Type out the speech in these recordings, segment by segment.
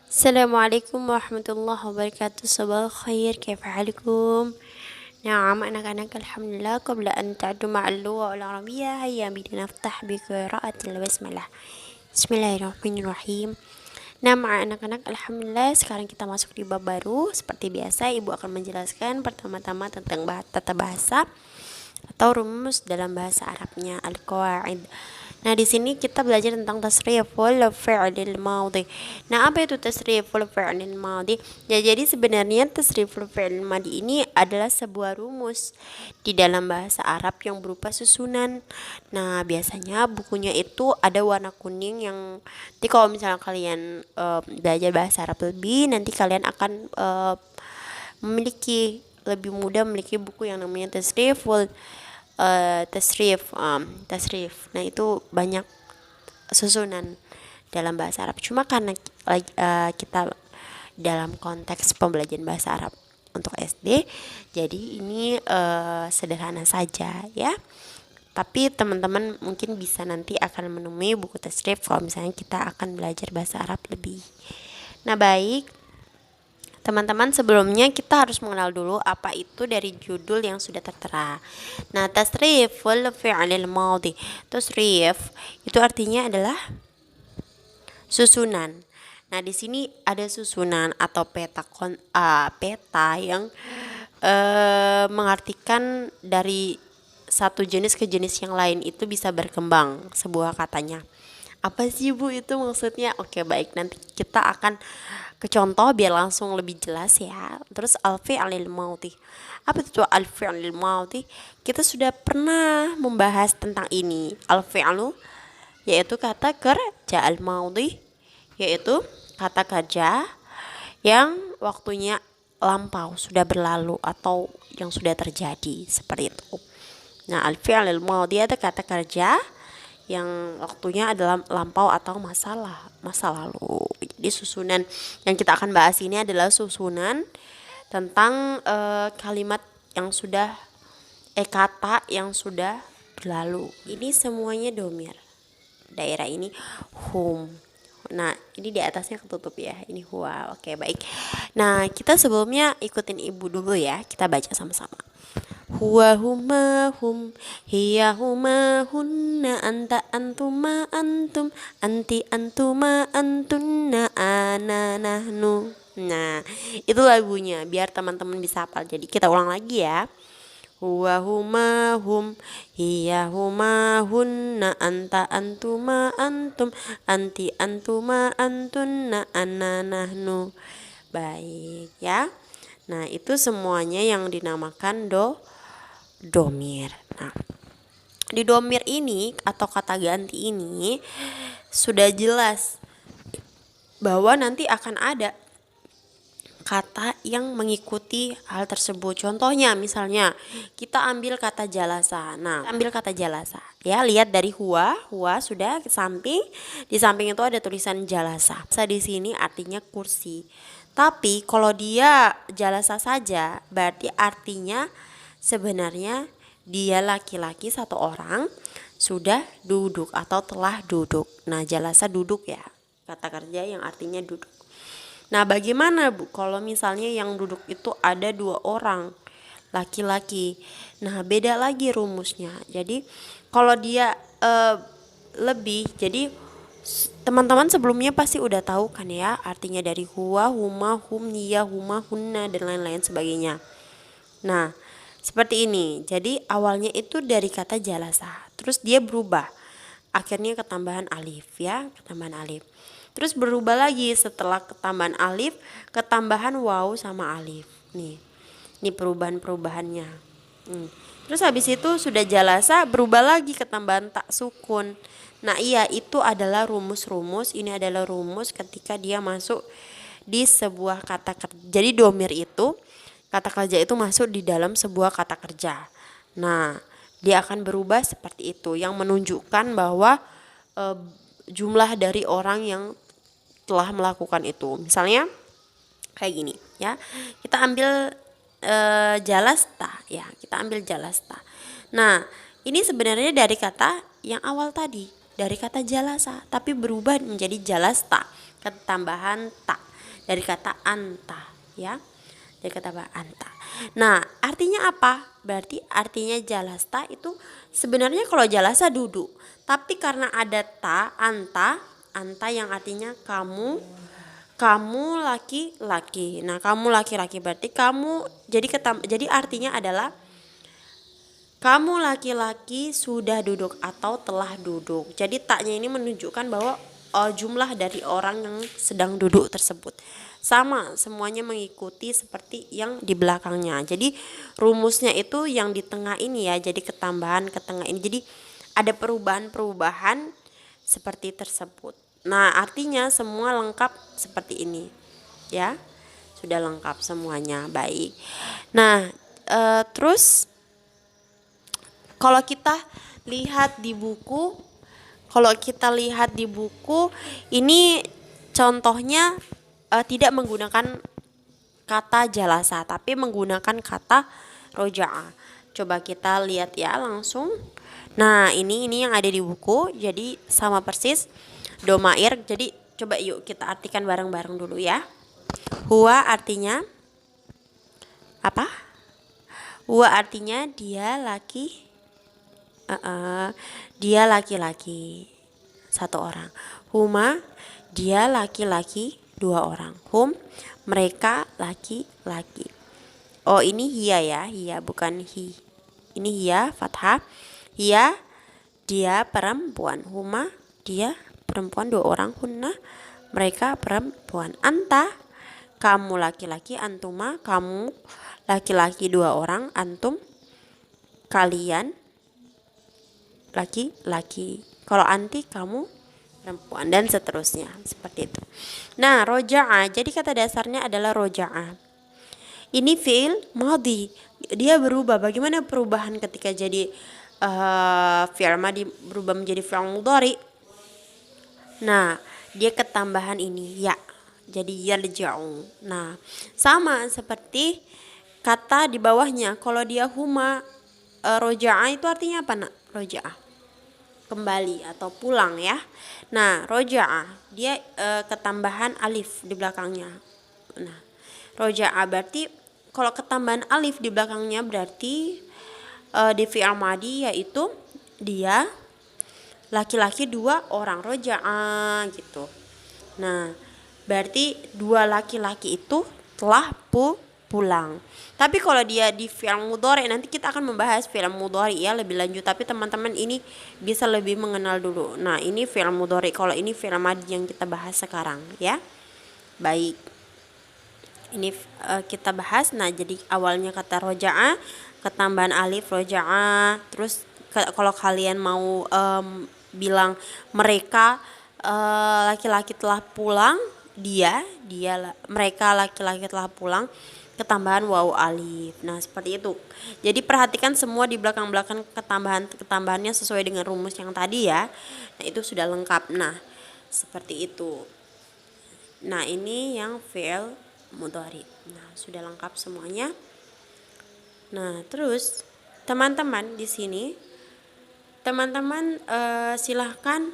السلام عليكم ورحمة الله وبركاته. صباح الخير، كيف حالكم؟ نعم أنا الحمد لله. قبل أن تعدوا مع اللغة العربية هيا بنا نفتح بقراءة البسملة. بسم الله الرحمن الرحيم. Nah, anak-anak, alhamdulillah sekarang kita masuk di bab baru. Seperti biasa, Ibu akan menjelaskan pertama-tama tentang tata bahasa atau rumus dalam bahasa Arabnya, al-qawaid. Nah, di sini kita belajar tentang tasriful fi'lil madhi. Nah, apa itu tasriful fi'lil madhi? Ya, jadi sebenarnya tasriful fi'lil madhi ini adalah sebuah rumus di dalam bahasa Arab yang berupa susunan. Nah, biasanya bukunya itu ada warna kuning yang nanti kalau misalnya kalian belajar bahasa Arab lebih, nanti kalian akan lebih mudah memiliki buku yang namanya tasrif. Nah, itu banyak susunan dalam bahasa Arab. Cuma karena kita dalam konteks pembelajaran bahasa Arab untuk SD, jadi ini sederhana saja ya. Tapi teman-teman mungkin bisa nanti akan menemui buku tasrif kalau misalnya kita akan belajar bahasa Arab lebih. Nah, baik teman-teman, sebelumnya kita harus mengenal dulu apa itu dari judul yang sudah tertera. Nah, tasriful fi'lil madhi. Tasrif itu artinya adalah susunan. Nah, di sini ada susunan atau peta yang mengartikan dari satu jenis ke jenis yang lain itu bisa berkembang sebuah katanya. Apa sih Bu itu maksudnya? Oke, baik, nanti kita akan ke contoh biar langsung lebih jelas ya. Terus al-fi'lil madhi. Apa itu al-fi'lil madhi? Kita sudah pernah membahas tentang ini. Al-fi'lu yaitu kata kerja, al-madhi yaitu kata kerja yang waktunya lampau, sudah berlalu atau yang sudah terjadi, seperti itu. Nah, al-fi'lil madhi itu kata kerja yang waktunya adalah lampau atau masa lalu. Jadi susunan yang kita akan bahas ini adalah susunan tentang kalimat yang sudah kata yang sudah berlalu. Ini semuanya domir. Daerah ini hum. Nah, ini di atasnya ketutup ya. Ini huwa. Oke, baik. Nah, kita sebelumnya ikutin Ibu dulu ya. Kita baca sama-sama. Huwa huma hum, hiya huma hunna, anta antuma antum, anti antuma antunna, ana nahnu. Nah, itu lagunya biar teman-teman bisa hafal. Jadi kita ulang lagi ya. Huwa huma hum, hiya huma hunna, anta antuma antum, anti antuma antunna, ana nahnu. Baik ya. Nah, itu semuanya yang dinamakan domir. Nah, di domir ini atau kata ganti ini sudah jelas bahwa nanti akan ada kata yang mengikuti hal tersebut. Contohnya misalnya kita ambil kata jalasa. Nah, ambil kata jalasa ya, lihat dari huwa sudah ke samping, di samping itu ada tulisan jalasa. Di sini artinya kursi. Tapi kalau dia jalasa saja berarti artinya sebenarnya dia laki-laki satu orang sudah duduk atau telah duduk. Nah, jalasa duduk ya, kata kerja yang artinya duduk. Nah, bagaimana Bu kalau misalnya yang duduk itu ada dua orang laki-laki? Nah, beda lagi rumusnya. Jadi kalau dia lebih, jadi teman-teman sebelumnya pasti udah tahu kan ya artinya dari huwa, huma, hum, hiya, huma, hunna dan lain-lain sebagainya. Nah, seperti ini. Jadi awalnya itu dari kata jalasa, terus dia berubah, akhirnya ketambahan alif ya, ketambahan alif. Terus berubah lagi setelah ketambahan alif, ketambahan waw sama alif. Nih perubahan-perubahannya. Terus habis itu sudah jalasa berubah lagi ketambahan tak sukun. Nah, iya, itu adalah rumus-rumus. Ini adalah rumus ketika dia masuk di sebuah kata kerja. Jadi domir itu, kata kerja itu masuk di dalam sebuah kata kerja. Nah, dia akan berubah seperti itu, yang menunjukkan bahwa jumlah dari orang yang telah melakukan itu. Misalnya kayak gini ya. Kita ambil jalasta ya. Kita ambil jalasta. Nah, ini sebenarnya dari kata yang awal tadi, dari kata jalasa, tapi berubah menjadi jalasta, ketambahan tak. dari kata anta ya. Dari kata anta. Nah, artinya apa? Berarti artinya jalasta itu sebenarnya kalau jalasa duduk. Tapi karena ada anta yang artinya kamu laki-laki. Nah, kamu laki-laki berarti kamu jadi artinya adalah kamu laki-laki sudah duduk atau telah duduk. Jadi taknya ini menunjukkan bahwa jumlah dari orang yang sedang duduk tersebut. Sama, semuanya mengikuti seperti yang di belakangnya. Jadi rumusnya itu yang di tengah ini ya. Jadi ketambahan ke tengah ini. Jadi ada perubahan-perubahan seperti tersebut. Nah, artinya semua lengkap seperti ini. Ya. Sudah lengkap semuanya. Baik. Nah, terus kalau kita lihat di buku, ini contohnya tidak menggunakan kata jalasa, tapi menggunakan kata roja'ah. Coba kita lihat ya langsung. Nah, ini yang ada di buku, jadi sama persis domair. Jadi coba yuk kita artikan bareng-bareng dulu ya. Huwa artinya apa? Huwa artinya dia laki-laki, satu orang. Huma, dia laki-laki, dua orang. Hum, mereka laki-laki. Oh, ini hiya ya, hiya bukan hi. Ini hiya fathah. Hiya, dia perempuan. Huma, dia perempuan, dua orang. Hunna, mereka perempuan. Anta, kamu laki-laki. Antuma, kamu laki-laki, dua orang. Antum, kalian laki-laki. Kalau anti, kamu perempuan, dan seterusnya seperti itu. Nah, roja'a, jadi kata dasarnya adalah roja'a. Ini fi'il madhi, dia berubah. Bagaimana perubahan ketika jadi fi'il madhi berubah menjadi fi'il mudhari? Nah, dia ketambahan ini ya, jadi yarja'u. Nah, sama seperti kata di bawahnya. Kalau dia huma, roja'a itu artinya apa nak? Roja'a kembali atau pulang ya. Nah, roja'a dia ketambahan alif di belakangnya. Nah, roja'a berarti kalau ketambahan alif di belakangnya berarti di fi'il madhi yaitu dia laki-laki dua orang, roja'a gitu. Nah, berarti dua laki-laki itu telah pulang. Tapi kalau dia di fi'il mudhari, nanti kita akan membahas fi'il mudhari ya lebih lanjut, tapi teman-teman ini bisa lebih mengenal dulu. Nah, ini fi'il mudhari, kalau ini fi'il madhi yang kita bahas sekarang ya. Baik. Ini kita bahas. Nah, jadi awalnya kata roja'a, ketambahan alif roja'a. Terus kalau kalian mau bilang mereka laki-laki telah pulang, mereka laki-laki telah pulang, ketambahan waw alif. Nah, seperti itu. Jadi perhatikan semua di belakang-belakang ketambahannya sesuai dengan rumus yang tadi ya. Nah, itu sudah lengkap. Nah, seperti itu. Nah, ini yang fi'il mudhari. Nah, sudah lengkap semuanya. Nah, terus teman-teman di sini teman-teman silahkan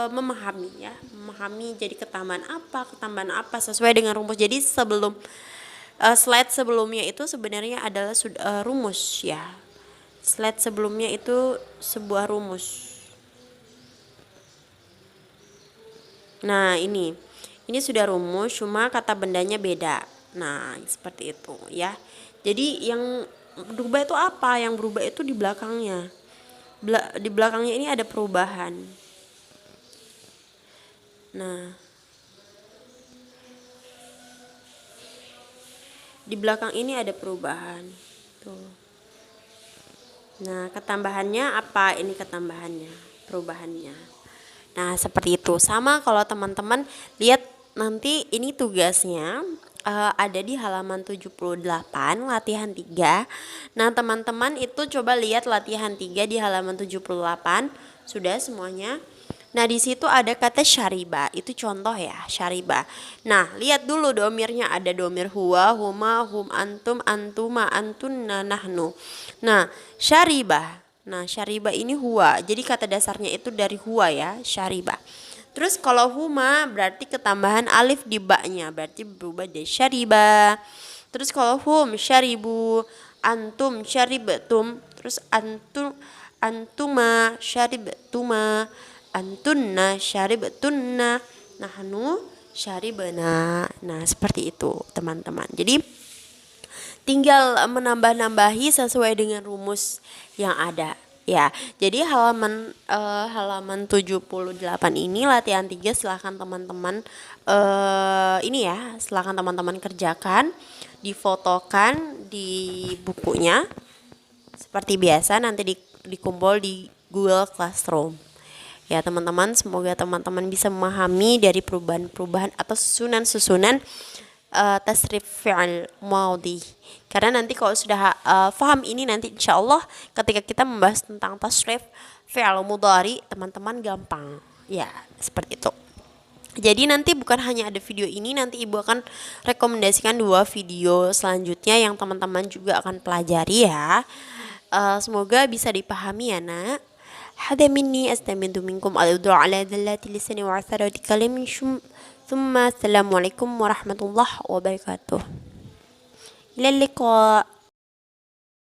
memahami jadi ketambahan apa sesuai dengan rumus. Jadi sebelum slide sebelumnya itu sebenarnya adalah rumus ya. Slide sebelumnya itu sebuah rumus. Nah, ini sudah rumus, cuma kata bendanya beda. Nah, seperti itu ya. Jadi yang berubah itu apa? Yang berubah itu di belakangnya. Di belakangnya ini ada perubahan. Nah, di belakang ini ada perubahan. Tuh. Nah, ketambahannya apa? Ini ketambahannya, perubahannya. Nah, seperti itu. Sama kalau teman-teman lihat nanti ini tugasnya ada di halaman 78 latihan 3. Nah, teman-teman itu coba lihat latihan 3 di halaman 78. Sudah semuanya? Nah, di situ ada kata syariba, itu contoh ya, syariba. Nah, lihat dulu domirnya, ada domir huwa, huma, hum, antum, antuma, antunna, nahnu. Nah, syariba. Nah, syariba ini huwa. Jadi kata dasarnya itu dari huwa ya, syariba. Terus kalau huma berarti ketambahan alif di ba-nya, berarti berubah jadi syariba. Terus kalau hum syaribu, antum syaribtum, terus antuma syaribtuma, antunna syaribtunna, nahnu syaribna. Nah, seperti itu, teman-teman. Jadi tinggal menambah-nambahi sesuai dengan rumus yang ada ya. Jadi halaman 78 ini latihan 3, silahkan teman-teman ini ya, silahkan teman-teman kerjakan, difotokan di bukunya seperti biasa, nanti dikumpul di Google Classroom. Ya teman-teman, semoga teman-teman bisa memahami dari perubahan-perubahan atau susunan-susunan tasrif fi'al maudi. Karena nanti kalau sudah paham ini, nanti insya Allah ketika kita membahas tentang tasrif fi'al mudhari, teman-teman gampang. Ya, seperti itu. Jadi nanti bukan hanya ada video ini, nanti ibu akan rekomendasikan 2 video selanjutnya yang teman-teman juga akan pelajari ya. Semoga bisa dipahami ya nak. Hada minni astamidu minkum al-udhu ala dhallati lisani wa atharati kalimin ثم السلام عليكم ورحمة الله وبركاته. إلى اللقاء.